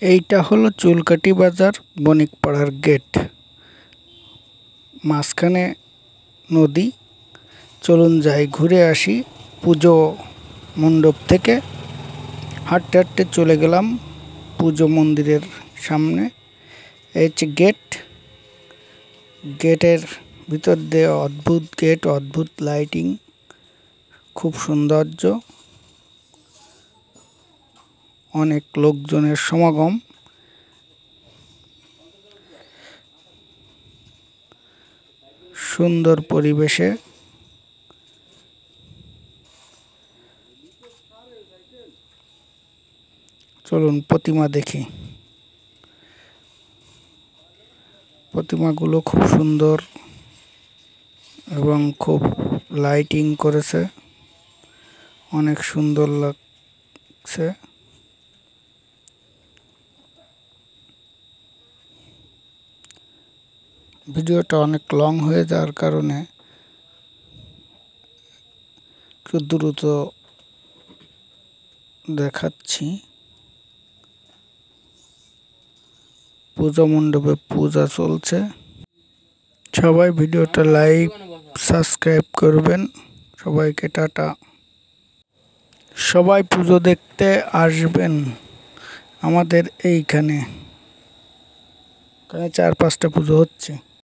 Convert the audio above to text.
এইটা হলো চুলকাটি বাজার বণিকপাড়ার গেট। মাঝখানে নদী। চলুন যাই ঘুরে আসি। পুজো মণ্ডপ থেকে হাঁটতে হাঁটতে চলে গেলাম পুজো মন্দিরের সামনে। এই হচ্ছে গেট। গেটের ভিতর দিয়ে অদ্ভুত গেট, অদ্ভুত লাইটিং, খুব সৌন্দর্য, অনেক লোকজনের সমাগম। সুন্দর পরিবেশে চলুন প্রতিমা দেখি। প্রতিমাগুলো খুব সুন্দর এবং খুব লাইটিং করেছে, অনেক সুন্দর লাগছে। ভিডিওটা অনেক লং হয়ে যাওয়ার কারণে একটু দ্রুত দেখাচ্ছি। পূজা মণ্ডপে পূজা চলছে। সবাই ভিডিওটা লাইক সাবস্ক্রাইব করবেন। সবাইকে টাটা। সবাই পুজো দেখতে আসবেন আমাদের এইখানে। 4-5টা পুজো হচ্ছে।